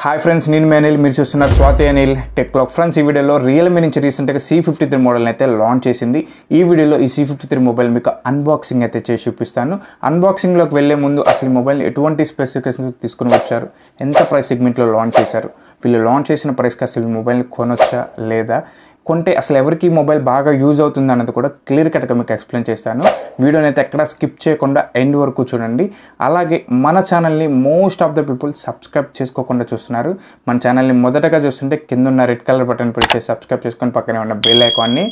Hi friends, నేను మీ అనిల్. మీరు చూస్తున్నారు Swathi Anil tech blog. Friends, ఈ వీడియోలో రియల్మీ నుంచి రీసెంట్గా C53 మోడల్ని అయితే లాంచ్ చేసింది. ఈ వీడియోలో ఈ C53 మొబైల్ మీకు అన్బాక్సింగ్ అయితే చేసి చూపిస్తాను. అన్బాక్సింగ్లోకి వెళ్ళే ముందు అసలు ఈ మొబైల్ ఎటువంటి స్పెసిఫికేషన్స్ తీసుకుని వచ్చారు, ఎంత ప్రైస్ సెగ్మెంట్లో లాంచ్ చేశారు, వీళ్ళు లాంచ్ చేసిన ప్రైస్కి అసలు ఈ మొబైల్ని కొనొచ్చా లేదా, కొంటే అసలు ఎవరికి మొబైల్ బాగా యూజ్ అవుతుంది అన్నది కూడా క్లియర్ కట్గా మీకు ఎక్స్ప్లెయిన్ చేస్తాను. వీడియోని అయితే ఎక్కడ స్కిప్ చేయకుండా ఎండ్ వరకు చూడండి. అలాగే మన ఛానల్ని most of the people subscribe చేసుకోకుండా చూస్తున్నారు. మన ఛానల్ని మొదటగా చూస్తుంటే కింద ఉన్న రెడ్ కలర్ బటన్ ప్రెస్ చేసి సబ్స్క్రైబ్ చేసుకొని పక్కనే ఉన్న బెల్ ఐకాన్ని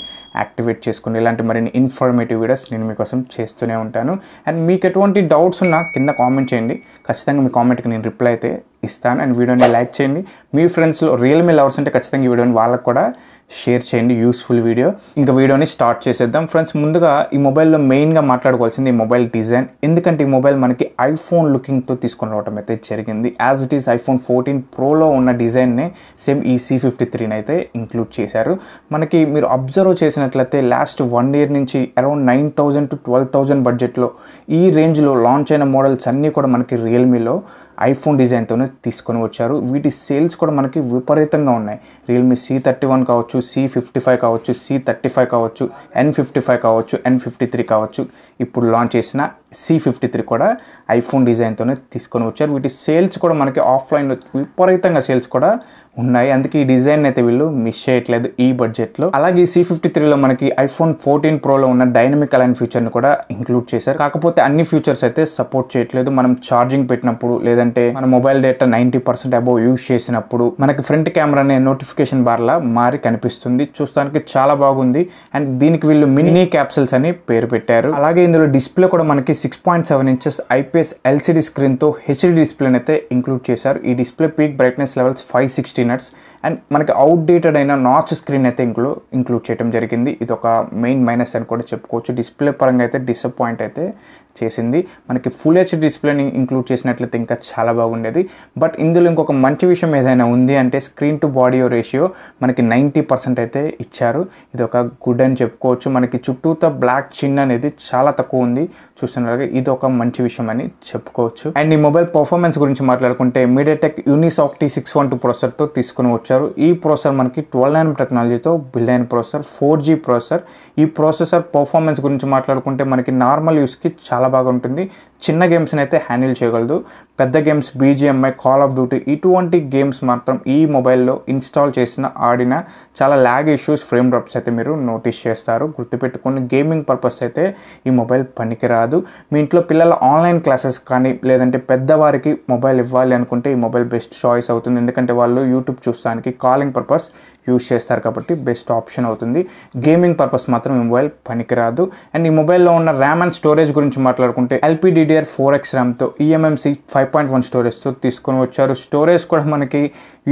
యాక్టివేట్ చేసుకుని ఇలాంటి మరిన్ని ఇన్ఫర్మేటివ్ వీడియోస్ నేను మీకోసం చేస్తూనే ఉంటాను. అండ్ మీకు ఎటువంటి డౌట్స్ ఉన్నా కింద కామెంట్ చేయండి. ఖచ్చితంగా మీ కామెంట్కి నేను రిప్లై అయితే ఇస్తాను. అండ్ వీడియోని లైక్ చేయండి. మీ ఫ్రెండ్స్లో రియల్మీ లవర్స్ ఉంటే ఖచ్చితంగా ఈ వీడియోని వాళ్ళకు కూడా షేర్ చేయండి. Useful video. ఇంకా వీడియోని స్టార్ట్ చేసేద్దాం. ఫ్రెండ్స్, ముందుగా ఈ మొబైల్లో మెయిన్గా మాట్లాడుకోవాల్సింది ఈ మొబైల్ డిజైన్. ఎందుకంటే ఈ మొబైల్ మనకి ఐఫోన్ లుకింగ్తో తీసుకొని రావడం అయితే జరిగింది. యాజ్ ఇట్ ఈస్ ఐఫోన్ 14 ప్రోలో ఉన్న డిజైన్నే సేమ్ ఈ C53 అయితే ఇంక్లూడ్ చేశారు. మనకి మీరు అబ్జర్వ్ చేసినట్లయితే లాస్ట్ 1 year నుంచి అరౌండ్ 9,000 to 12,000 బడ్జెట్లో ఈ రేంజ్లో లాంచ్ అయిన మోడల్స్ అన్నీ కూడా మనకి రియల్మీలో ఐఫోన్ డిజైన్తోనే తీసుకొని వచ్చారు. వీటి సేల్స్ కూడా మనకి విపరీతంగా ఉన్నాయి. రియల్మీ C31 కావచ్చు, C55 కావచ్చు, C35 కావచ్చు, N55 కావచ్చు, N53 కావచ్చు. ఇప్పుడు లాంచ్ చేసిన C53 కూడా ఐఫోన్ డిజైన్తోనే తీసుకొని వచ్చారు. వీటి సేల్స్ కూడా మనకి ఆఫ్లైన్లో విపరీతంగా సేల్స్ కూడా ఉన్నాయి. అందుకే ఈ డిజైన్ అయితే వీళ్ళు మిస్ చేయట్లేదు ఈ బడ్జెట్లో. అలాగే ఈ C53లో మనకి ఐఫోన్ 14 ప్రోలో ఉన్న డైనమిక్ అలైన్ ఫీచర్ని కూడా ఇంక్లూడ్ చేశారు. కాకపోతే అన్ని ఫీచర్స్ అయితే సపోర్ట్ చేయట్లేదు. మనం ఛార్జింగ్ పెట్టినప్పుడు, లేదంటే మన మొబైల్ డేటా 90% అబోవ్ యూజ్ చేసినప్పుడు మనకి ఫ్రంట్ కెమెరా అనే నోటిఫికేషన్ బార్లా మారి కనిపిస్తుంది. చూస్తానికి చాలా బాగుంది. అండ్ దీనికి వీళ్ళు మినీ క్యాప్సూల్స్ అని పేరు పెట్టారు. అలాగే ఇందులో డిస్ప్లే కూడా మనకి 6.7 inches IPS LCD స్క్రీన్తో HD డిస్ప్లేని అయితే ఇంక్లూడ్ చేశారు. ఈ display peak brightness levels 560 nits. And మనకి అవుట్డేటెడ్ అయిన నాచ్ స్క్రీన్ అయితే ఇంక్లూడ్ చేయడం జరిగింది. ఇది ఒక మెయిన్ మైనస్ అని కూడా చెప్పుకోవచ్చు. డిస్ప్లే పరంగా అయితే డిసప్పాయింట్ అయితే చేసింది. మనకి ఫుల్ HD డిస్ప్లేని ఇంక్లూడ్ చేసినట్లయితే ఇంకా చాలా బాగుండేది. బట్ ఇందులో ఇంకొక మంచి విషయం ఏదైనా ఉంది అంటే స్క్రీన్ టు బాడీ రేషియో మనకి 90% అయితే ఇచ్చారు. ఇది ఒక గుడ్ అని చెప్పుకోవచ్చు. మనకి చుట్టూతో బ్లాక్ చిన్ అనేది చాలా తక్కువ ఉంది. చూస్తున్నారు, ఇది ఒక మంచి విషయం అని చెప్పుకోవచ్చు. అండ్ ఈ మొబైల్ పర్ఫార్మెన్స్ గురించి మాట్లాడుకుంటే మీడియాటెక్ యూనిసాక్ T612 ప్రాసెసర్తో తీసుకుని వచ్చారు. ఈ ప్రాసెసర్ మనకి 12nm టెక్నాలజీతో బిల్డ్ అయిన ప్రాసెసర్, 4G ప్రాసెసర్. ఈ ప్రాసెసర్ పర్ఫార్మెన్స్ గురించి మాట్లాడుకుంటే మనకి నార్మల్ యూస్కి చాలా బాగా ఉంటుంది. చిన్న గేమ్స్ని అయితే హ్యాండిల్ చేయగలదు. పెద్ద games BGMI, call of duty ఇటువంటి గేమ్స్ మాత్రం ఈ మొబైల్లో ఇన్స్టాల్ చేసిన ఆడిన చాలా ల్యాగ్ ఇష్యూస్, ఫ్రేమ్ డ్రాప్స్ అయితే మీరు నోటీస్ చేస్తారు. గుర్తుపెట్టుకుని గేమింగ్ పర్పస్ అయితే ఈ మొబైల్ పనికిరాదు. మీ ఇంట్లో పిల్లల ఆన్లైన్ క్లాసెస్ కానీ లేదంటే పెద్దవారికి మొబైల్ ఇవ్వాలి అనుకుంటే ఈ మొబైల్ బెస్ట్ చాయిస్ అవుతుంది. ఎందుకంటే వాళ్ళు యూట్యూబ్ చూస్తానికి కాలింగ్ పర్పస్ యూజ్ చేస్తారు కాబట్టి బెస్ట్ ఆప్షన్ అవుతుంది. గేమింగ్ పర్పస్ మాత్రం ఈ మొబైల్ పనికిరాదు. అండ్ ఈ మొబైల్లో ఉన్న ర్యామ్ అండ్ స్టోరేజ్ గురించి మాట్లాడుకుంటే LPDDR4X ర్యామ్తో eMMC 5.1 స్టోరేజ్తో తీసుకొని వచ్చారు. స్టోరేజ్ కూడా మనకి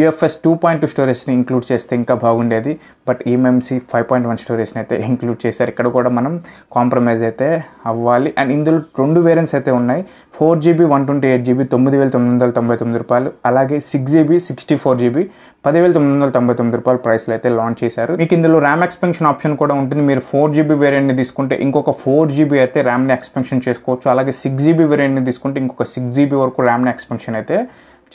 UFS 2.2 స్టోరేజ్ని ఇంక్లూడ్ చేస్తే ఇంకా బాగుండేది. బట్ eMMC 5.1 స్టోరేజ్ని అయితే ఇంక్లూడ్ చేశారు. ఇక్కడ కూడా మనం కాంప్రమైజ్ అయితే అవ్వాలి. అండ్ ఇందులో 2 వేరియంట్స్ అయితే ఉన్నాయి. 4GB 128GB 9,999 రూపాయలు. అలాగే 6GB 64GB 10,999 రూపాయలు ప్రైస్లో అయితే లాంచ్ చేశారు. మీకు ఇందులో ర్యామ్ ఎక్స్పెన్షన్ ఆప్షన్ కూడా ఉంటుంది. మీరు 4GB వేరియంట్ని తీసుకుంటే ఇంకొక 4GB అయితే ర్యామ్ని ఎక్స్పెన్షన్ చేసుకోవచ్చు. అలాగే 6GB వేరియంట్ని తీసుకుంటే ఇంకొక 6GB వరకు ర్యామ్ని ఎక్స్పెన్షన్ అయితే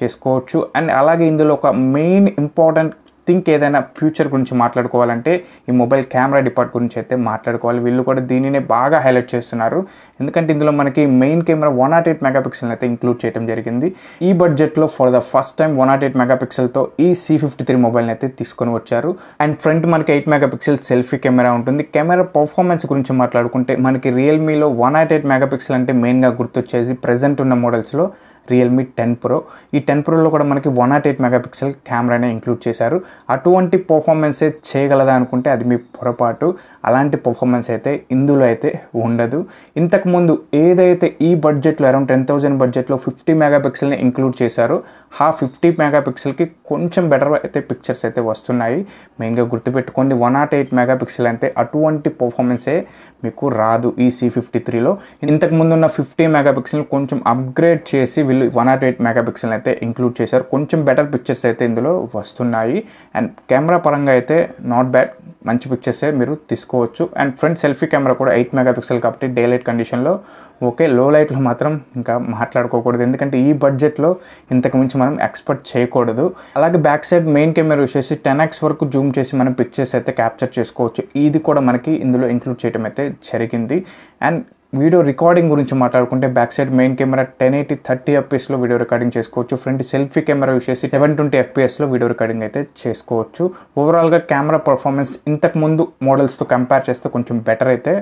చేసుకోవచ్చు. అండ్ అలాగే ఇందులో ఒక మెయిన్ ఇంపార్టెంట్ థింక్ ఏదైనా ఫ్యూచర్ గురించి మాట్లాడుకోవాలంటే ఈ మొబైల్ కెమెరా డిపార్ట్ గురించి అయితే మాట్లాడుకోవాలి. వీళ్ళు కూడా దీనినే బాగా హైలైట్ చేస్తున్నారు. ఎందుకంటే ఇందులో మనకి మెయిన్ కెమెరా 108 మెగాపిక్సెల్ అయితే ఇంక్లూడ్ చేయడం జరిగింది. ఈ బడ్జెట్లో ఫర్ ద ఫస్ట్ టైం 108 మెగాపిక్సెల్తో ఈ C53 మొబైల్ని అయితే తీసుకొని వచ్చారు. అండ్ ఫ్రంట్ మనకి 8 మెగాపిక్సెల్ సెల్ఫీ కెమెరా ఉంటుంది. కెమెరా పర్ఫార్మెన్స్ గురించి మాట్లాడుకుంటే మనకి రియల్మీలో 108 మెగాపిక్సెల్ అంటే మెయిన్గా గుర్తొచ్చేసి ప్రజెంట్ ఉన్న మోడల్స్లో Realme 10 Pro. ఈ 10 Proలో కూడా మనకి 108 మెగాపిక్సెల్ కెమెరానే ఇంక్లూడ్ చేశారు. అటువంటి పర్ఫార్మెన్సే చేయగలదా అనుకుంటే అది మీ పొరపాటు. అలాంటి పర్ఫార్మెన్స్ అయితే ఇందులో అయితే ఉండదు. ఇంతకుముందు ఏదైతే ఈ బడ్జెట్లో అరౌండ్ 10,000 బడ్జెట్లో 50 మెగాపిక్సెల్ని ఇంక్లూడ్ చేశారో ఆ 50 మెగాపిక్సెల్కి కొంచెం బెటర్ అయితే పిక్చర్స్ అయితే వస్తున్నాయి. మెయిన్గా గుర్తుపెట్టుకోండి, 108 మెగాపిక్సెల్ అంటే అటువంటి పర్ఫార్మెన్సే మీకు రాదు ఈ C53లో. ఇంతకుముందు ఉన్న 50 మెగాపిక్సెల్ కొంచెం అప్గ్రేడ్ చేసి వీళ్ళు 108 మెగాపిక్సెల్ అయితే ఇంక్లూడ్ చేశారు. కొంచెం బెటర్ పిక్చర్స్ అయితే ఇందులో వస్తున్నాయి. అండ్ కెమెరా పరంగా అయితే నాట్ బ్యాడ్. మంచి పిక్చర్సే మీరు తీసుకోవచ్చు. అండ్ ఫ్రంట్ సెల్ఫీ కెమెరా కూడా 8 మెగాపిక్సెల్ కాబట్టి డే లైట్ కండిషన్లో ఓకే. లో లైట్లో మాత్రం ఇంకా మాట్లాడుకోకూడదు, ఎందుకంటే ఈ బడ్జెట్లో ఇంతకు మించి మనం ఎక్స్పెక్ట్ చేయకూడదు. అలాగే back side main camera use చేసి 10x వరకు జూమ్ చేసి మనం పిక్చర్స్ అయితే క్యాప్చర్ చేసుకోవచ్చు. ఇది కూడా మనకి ఇందులో ఇంక్లూడ్ చేయడం అయితే జరిగింది. అండ్ వీడియో రికార్డింగ్ గురించి మాట్లాడుకుంటే బ్యాక్ సైడ్ మెయిన్ కెమెరా 1080 30 fpsలో వీడియో రికార్డింగ్ చేసుకోవచ్చు. ఫ్రంట్ సెల్ఫీ కెమెరా యూస్ చేసి 720 fpsలో వీడియో రికార్డింగ్ అయితే చేసుకోవచ్చు. ఓవరాల్గా కెమెరా పర్ఫార్మెన్స్ ఇంతకుముందు మోడల్స్తో కంపేర్ చేస్తే కొంచెం బెటర్ అయితే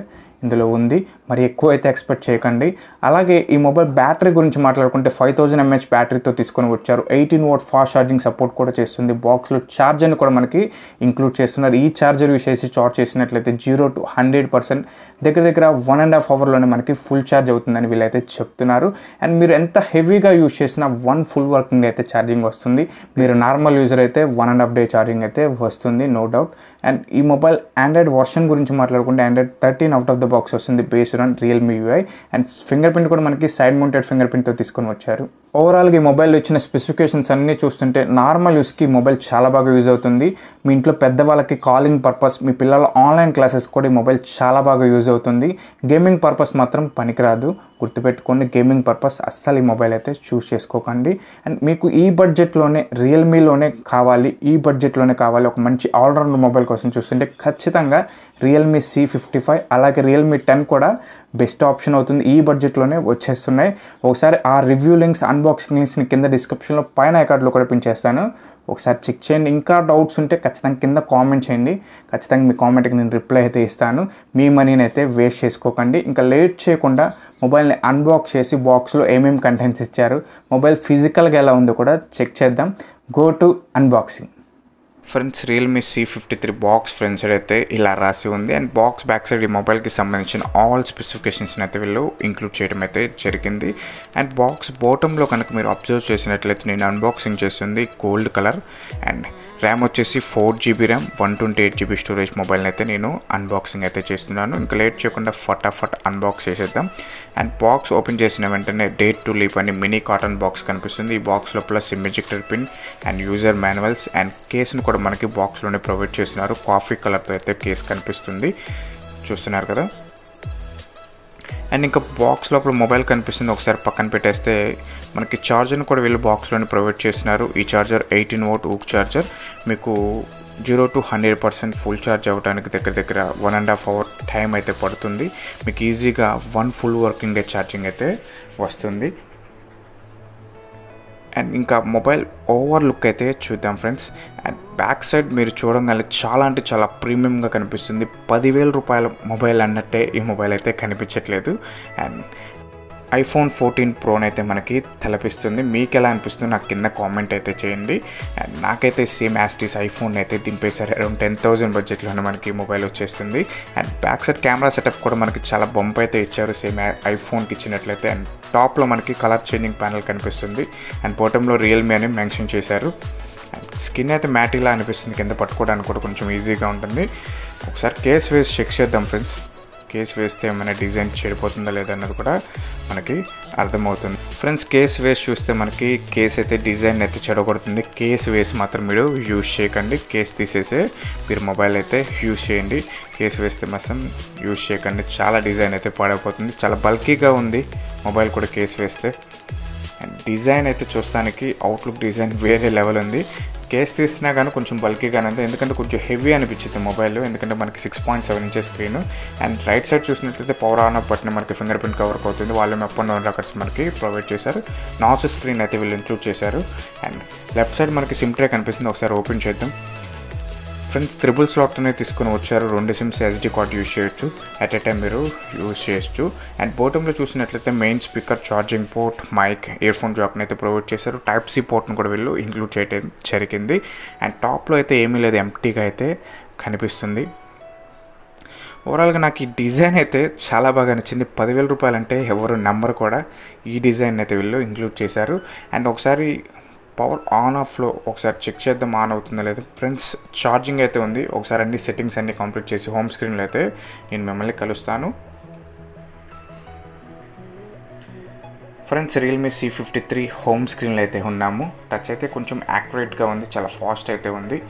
ఇందులో ఉంది, మరి ఎక్కువ అయితే ఎక్స్పెక్ట్ చేయకండి. అలాగే ఈ మొబైల్ బ్యాటరీ గురించి మాట్లాడుకుంటే 5000 mAh బ్యాటరీతో తీసుకొని వచ్చారు. 18W ఫాస్ట్ ఛార్జింగ్ సపోర్ట్ కూడా చేస్తుంది. బాక్స్లో ఛార్జర్ని కూడా మనకి ఇంక్లూడ్ చేస్తున్నారు. ఈ ఛార్జర్ యూస్ చేసి చార్జ్ చేసినట్లయితే 0 to 100% దగ్గర 1.5 అవర్లోనే మనకి ఫుల్ ఛార్జ్ అవుతుందని వీళ్ళైతే చెప్తున్నారు. అండ్ మీరు ఎంత హెవీగా యూస్ చేసినా 1 ఫుల్ వర్కింగ్ డే అయితే ఛార్జింగ్ వస్తుంది. మీరు నార్మల్ యూజర్ అయితే 1.5 day ఛార్జింగ్ అయితే వస్తుంది, నో డౌట్. అండ్ ఈ మొబైల్ ఆండ్రాయిడ్ వర్షన్ గురించి మాట్లాడుకుంటే Android 13 out of the box వస్తుంది based on Realme UI. And fingerprint కూడా మనకి సైడ్ మౌంటెడ్ ఫింగర్ ప్రింట్తో తీసుకొని వచ్చారు. ఓవరాల్గా ఈ మొబైల్లో ఇచ్చిన స్పెసిఫికేషన్స్ అన్నీ చూస్తుంటే నార్మల్ యూస్కి మొబైల్ చాలా బాగా యూజ్ అవుతుంది. మీ ఇంట్లో పెద్దవాళ్ళకి కాలింగ్ పర్పస్, మీ పిల్లల ఆన్లైన్ క్లాసెస్ కూడా ఈ మొబైల్ చాలా బాగా యూజ్ అవుతుంది. గేమింగ్ పర్పస్ మాత్రం పనికిరాదు, గుర్తుపెట్టుకోండి. గేమింగ్ పర్పస్ అస్సలు ఈ మొబైల్ అయితే చూస్ చేసుకోకండి. అండ్ మీకు ఈ బడ్జెట్లోనే రియల్మీలోనే కావాలి, ఈ బడ్జెట్లోనే కావాలి ఒక మంచి ఆల్రౌండర్ మొబైల్ కోసం చూస్తుంటే ఖచ్చితంగా Realme C55 అలాగే Realme 10 కూడా బెస్ట్ ఆప్షన్ అవుతుంది. ఈ బడ్జెట్లోనే వచ్చేస్తున్నాయి. ఒకసారి ఆ రివ్యూ లింక్స్, అన్బాక్సింగ్ లింక్స్ని కింద డిస్క్రిప్షన్లో పైన ఐకార్డ్లో కూడా పిన్ చేస్తాను, ఒకసారి చెక్ చేయండి. ఇంకా డౌట్స్ ఉంటే ఖచ్చితంగా కింద కామెంట్ చేయండి, ఖచ్చితంగా మీ కామెంట్కి నేను రిప్లై అయితే ఇస్తాను. మీ మనీని అయితే వేస్ట్ చేసుకోకండి. ఇంకా లేట్ చేయకుండా మొబైల్ని అన్బాక్స్ చేసి బాక్స్లో ఏమేమి కంటెంట్స్ ఇచ్చారు, మొబైల్ ఫిజికల్గా ఎలా ఉందో కూడా చెక్ చేద్దాం. Go to unboxing. Friends, Realme C53 box front side అయితే ఇలా రాసి ఉంది. అండ్ బాక్స్ బ్యాక్ సైడ్ ఈ మొబైల్కి సంబంధించిన ఆల్ స్పెసిఫికేషన్స్ని అయితే వీళ్ళు ఇంక్లూడ్ చేయడం అయితే జరిగింది. అండ్ బాక్స్ బాటంలో కనుక మీరు అబ్జర్వ్ చేసినట్లయితే నేను అన్బాక్సింగ్ చేస్తుంది గోల్డ్ కలర్. అండ్ ర్యామ్ వచ్చేసి 4GB ర్యామ్, 128GB స్టోరేజ్ మొబైల్ని అయితే నేను అన్బాక్సింగ్ అయితే చేస్తున్నాను. ఇంకా లేట్ చేయకుండా ఫటాఫట్ అన్బాక్స్ చేసేద్దాం. అండ్ బాక్స్ ఓపెన్ చేసిన వెంటనే డేట్ టు లీప్ అని మినీ కాటన్ బాక్స్ కనిపిస్తుంది. ఈ బాక్స్ లోపల SIM ejector pin and user manuals and కేసును కూడా మనకి బాక్స్లోనే ప్రొవైడ్ చేస్తున్నారు. కాఫీ కలర్తో అయితే కేసు కనిపిస్తుంది, చూస్తున్నారు కదా. అండ్ ఇంకా బాక్స్ లోపల మొబైల్ కనిపిస్తుంది. ఒకసారి పక్కన పెట్టేస్తే మనకి ఛార్జర్ని కూడా వీళ్ళు బాక్స్లోనే ప్రొవైడ్ చేస్తున్నారు. ఈ ఛార్జర్ 18W ఊక్ ఛార్జర్, మీకు 0 to 100% ఫుల్ ఛార్జ్ అవ్వడానికి దగ్గర 1.5 hour టైం అయితే పడుతుంది. మీకు ఈజీగా 1 ఫుల్ వర్కింగ్ డే ఛార్జింగ్ అయితే వస్తుంది. అండ్ ఇంకా మొబైల్ ఓవర్ లుక్ అయితే చూద్దాం ఫ్రెండ్స్. అండ్ బ్యాక్ సైడ్ మీరు చూడగానే చాలా అంటే చాలా ప్రీమియంగా కనిపిస్తుంది. 10,000 రూపాయల మొబైల్ అన్నట్టే ఈ మొబైల్ అయితే కనిపించట్లేదు. అండ్ iPhone 14 Proని అయితే మనకి తలపిస్తుంది. మీకు ఎలా అనిపిస్తుంది నాకు కింద కామెంట్ అయితే చేయండి. అండ్ నాకైతే సేమ్ యాస్టీస్ ఐఫోన్ అయితే దింపేశారు. అరౌండ్ 10,000 బడ్జెట్లోనే మనకి మొబైల్ వచ్చేస్తుంది. And back side camera setup కూడా మనకి చాలా బంప్ అయితే ఇచ్చారు, సేమ్ ఐఫోన్కి ఇచ్చినట్లయితే. అండ్ టాప్లో మనకి కలర్ చేంజింగ్ ప్యానల్ కనిపిస్తుంది. అండ్ బాటంలో రియల్మీ అని మెన్షన్ చేశారు. స్కిన్ అయితే మ్యాటిలా అనిపిస్తుంది, కింద పట్టుకోవడానికి కూడా కొంచెం ఈజీగా ఉంటుంది. ఒకసారి కేస్ వేసి చెక్ చేద్దాం ఫ్రెండ్స్. కేస్ వేస్తే ఏమైనా డిజైన్ చెడిపోతుందా లేదా అన్నది కూడా మనకి అర్థమవుతుంది. ఫ్రెండ్స్, కేస్ వేసి చూస్తే మనకి కేస్ అయితే డిజైన్ అయితే చెడగొడుతుంది. కేస్ వేసి మాత్రం మీరు యూజ్ చేయకండి, కేస్ తీసేసే మీరు మొబైల్ అయితే యూజ్ చేయండి. కేస్ వేస్తే మాత్రం యూజ్ చేయకండి, చాలా డిజైన్ అయితే పాడైపోతుంది. చాలా బల్కీగా ఉంది మొబైల్ కూడా కేస్ వేస్తే. అండ్ డిజైన్ అయితే చూస్తానికి అవుట్లుక్ డిజైన్ వేరే లెవెల్ ఉంది. కేస్ తీసినా కానీ కొంచెం బల్కీగానే ఉంది, ఎందుకంటే కొంచెం హెవీ అనిపించింది మొబైల్, ఎందుకంటే మనకి 6.7 inches screen. And right side చూసినట్లయితే పవర్ ఆన్ ఆఫ్ బటన్ మనకి ఫింగర్ ప్రింట్ కవర్ అవుతుంది. Volume up and down records మనకి ప్రొవైడ్ చేశారు. నాచ్ స్క్రీన్ అయితే వీళ్ళు ఇంక్లూడ్ చేశారు. అండ్ లెఫ్ట్ సైడ్ మనకి సిమ్ ట్రే కనిపిస్తుంది, ఒకసారి ఓపెన్ చేద్దాం. ఫ్రెండ్స్, 3 స్లాట్తోనే తీసుకొని వచ్చారు. 2 సిమ్స్ SD కార్డ్ యూజ్ చేయొచ్చు, అట్ ఏ టైం మీరు యూజ్ చేయొచ్చు. అండ్ బాటంలో చూసినట్లయితే main speaker, charging port, mic, earphone జాక్ని అయితే ప్రొవైడ్ చేశారు. Type-C పోర్ట్ను కూడా వీళ్ళు ఇంక్లూడ్ చేయడం జరిగింది. అండ్ టాప్లో అయితే ఏమీ లేదు, ఎంప్టీగా అయితే కనిపిస్తుంది. ఓవరాల్గా నాకు ఈ డిజైన్ అయితే చాలా బాగా నచ్చింది. 10,000 రూపాయలు అంటే ఎవరు నమ్మరు కూడా. ఈ డిజైన్ అయితే వీళ్ళు ఇంక్లూడ్ చేశారు. అండ్ ఒకసారి పవర్ ఆన్ ఆఫ్లో ఒకసారి చెక్ చేద్దాం ఆన్ అవుతుందో లేదు. ఫ్రెండ్స్, ఛార్జింగ్ అయితే ఉంది. ఒకసారి అన్ని సెట్టింగ్స్ అన్నీ కంప్లీట్ చేసి హోమ్ స్క్రీన్లో అయితే నేను మిమ్మల్ని కలుస్తాను. ఫ్రెండ్స్, Realme C53 హోమ్ స్క్రీన్లో అయితే ఉన్నాము. టచ్ అయితే కొంచెం యాక్యురేట్గా ఉంది, చాలా ఫాస్ట్ అయితే ఉంది.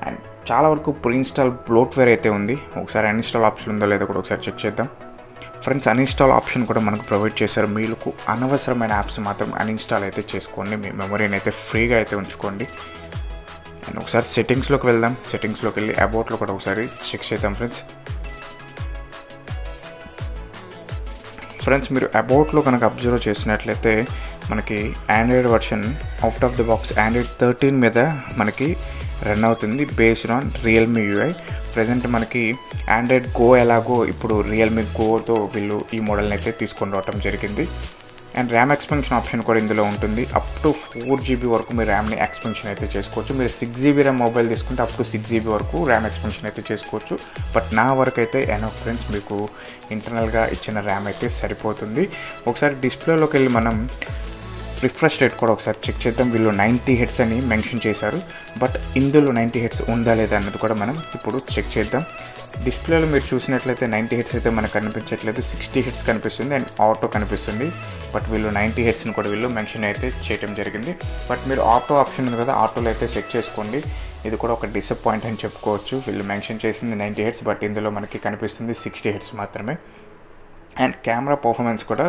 అండ్ చాలా వరకు ప్రీ ఇన్స్టాల్ బ్లోట్వేర్ అయితే ఉంది. ఒకసారి అన్ఇన్స్టాల్ ఆప్షన్ ఉందో లేదో కూడా ఒకసారి చెక్ చేద్దాం. ఫ్రెండ్స్, అన్ఇన్స్టాల్ ఆప్షన్ కూడా మనకు ప్రొవైడ్ చేశారు. మీకు అనవసరమైన యాప్స్ మాత్రం అన్ఇన్స్టాల్ అయితే చేసుకోండి. మీ మెమరీని అయితే ఫ్రీగా అయితే ఉంచుకోండి. అండ్ ఒకసారి సెట్టింగ్స్లోకి వెళ్దాం. సెట్టింగ్స్లోకి వెళ్ళి అబౌట్లో కూడా ఒకసారి చెక్ చేద్దాం. ఫ్రెండ్స్ మీరు అబౌట్లో కనుక అబ్జర్వ్ చేసినట్లయితే మనకి Android version out of the box Android 13 మీద మనకి రన్ అవుతుంది based on Realme UI. Present మనకి ఆండ్రాయిడ్ గో ఎలాగో ఇప్పుడు రియల్మీ గోతో వీళ్ళు ఈ మోడల్ని అయితే తీసుకొని రావడం జరిగింది. అండ్ ర్యామ్ ఎక్స్పెన్షన్ ఆప్షన్ కూడా ఇందులో ఉంటుంది. అప్ టు 4 GB వరకు మీరు ర్యామ్ని ఎక్స్పెన్షన్ అయితే చేసుకోవచ్చు. మీరు 6 GB ర్యామ్ మొబైల్ తీసుకుంటే అప్ టు 6 GB వరకు ర్యామ్ ఎక్స్పెన్షన్ అయితే చేసుకోవచ్చు. బట్ నా వరకు అయితే ఎనఫ్ ఫ్రెండ్స్, మీకు ఇంటర్నల్గా ఇచ్చిన ర్యామ్ అయితే సరిపోతుంది. ఒకసారి డిస్ప్లేలోకి వెళ్ళి మనం రిఫ్రెష్ రేట్ కూడా ఒకసారి చెక్ చేద్దాం. వీళ్ళు 90 Hz అని మెన్షన్ చేశారు. బట్ ఇందులో 90 Hz ఉందా లేదా అన్నది కూడా మనం ఇప్పుడు చెక్ చేద్దాం. డిస్ప్లేలో మీరు చూసినట్లయితే 90 Hz అయితే మనకు కనిపించట్లేదు, 60 Hz కనిపిస్తుంది అండ్ ఆటో కనిపిస్తుంది. బట్ వీళ్ళు 90 Hzని కూడా వీళ్ళు మెన్షన్ అయితే చేయడం జరిగింది. బట్ మీరు ఆటో ఆప్షన్ ఉంది కదా, ఆటోలో అయితే సెట్ చేసుకోండి. ఇది కూడా ఒక డిసప్పాయింట్ అని చెప్పుకోవచ్చు. వీళ్ళు మెన్షన్ చేసింది 90 Hz, బట్ ఇందులో మనకి కనిపిస్తుంది 60 Hz మాత్రమే. అండ్ కెమెరా పర్ఫార్మెన్స్ కూడా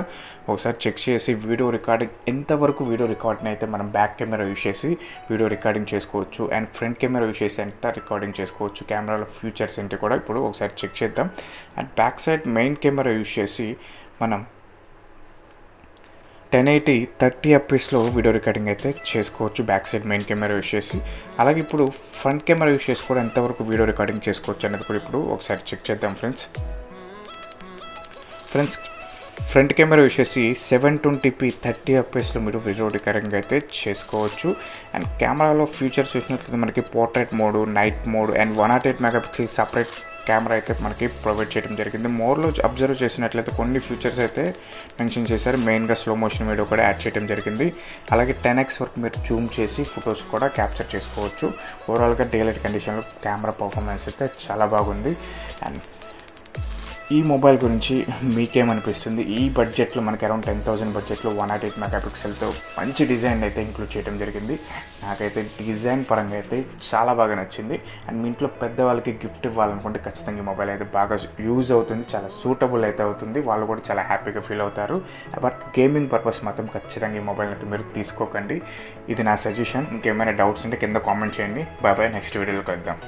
ఒకసారి చెక్ చేసి వీడియో రికార్డింగ్ ఎంతవరకు వీడియో రికార్డింగ్ అయితే మనం బ్యాక్ కెమెరా యూస్ చేసి వీడియో రికార్డింగ్ చేసుకోవచ్చు అండ్ ఫ్రంట్ కెమెరా యూస్ చేసి ఎంత రికార్డింగ్ చేసుకోవచ్చు, కెమెరాలో ఫీచర్స్ ఏంటి కూడా ఇప్పుడు ఒకసారి చెక్ చేద్దాం. And back side main camera use చేసి మనం 1080 30 fps వీడియో రికార్డింగ్ అయితే చేసుకోవచ్చు back side main camera use చేసి. అలాగే ఇప్పుడు ఫ్రంట్ కెమెరా యూస్ చేసి కూడా ఎంతవరకు వీడియో రికార్డింగ్ చేసుకోవచ్చు అనేది కూడా ఇప్పుడు ఒకసారి చెక్ చేద్దాం. ఫ్రెండ్స్ ఫ్రంట్ కెమెరా యూస్ చేసి 720p 30 fps మీరు వీడియో రికార్డింగ్ అయితే చేసుకోవచ్చు. అండ్ కెమెరాలో ఫీచర్స్ చూసినట్లయితే మనకి portrait mode, night mode and 108 MP separate camera అయితే మనకి ప్రొవైడ్ చేయడం జరిగింది. మోర్లో అబ్జర్వ్ చేసినట్లయితే కొన్ని ఫీచర్స్ అయితే మెన్షన్ చేశారు. మెయిన్గా స్లో మోషన్ వీడియో కూడా యాడ్ చేయడం జరిగింది. అలాగే 10x వరకు మీరు జూమ్ చేసి ఫొటోస్ కూడా క్యాప్చర్ చేసుకోవచ్చు. ఓవరాల్గా డే లైట్ కండిషన్లో కెమెరా పర్ఫార్మెన్స్ అయితే చాలా బాగుంది. అండ్ ఈ మొబైల్ గురించి మీకేమనిపిస్తుంది? ఈ బడ్జెట్లో మనకి అరౌండ్ 10,000 బడ్జెట్లో 108 MP మంచి డిజైన్ అయితే ఇంక్లూడ్ చేయడం జరిగింది. నాకైతే డిజైన్ పరంగా అయితే చాలా బాగా నచ్చింది. అండ్ మీ ఇంట్లో పెద్దవాళ్ళకి గిఫ్ట్ ఇవ్వాలనుకుంటే ఖచ్చితంగా ఈ మొబైల్ అయితే బాగా యూజ్ అవుతుంది, చాలా సూటబుల్ అయితే అవుతుంది. వాళ్ళు కూడా చాలా హ్యాపీగా ఫీల్ అవుతారు. బట్ గేమింగ్ పర్పస్ మాత్రం ఖచ్చితంగా ఈ మొబైల్ అయితే మీరు తీసుకోకండి. ఇది నా సజెషన్. ఇంకేమైనా డౌట్స్ ఉంటే కింద కామెంట్ చేయండి. బాయ్ బాయ్, నెక్స్ట్ వీడియోలో కలుద్దాం.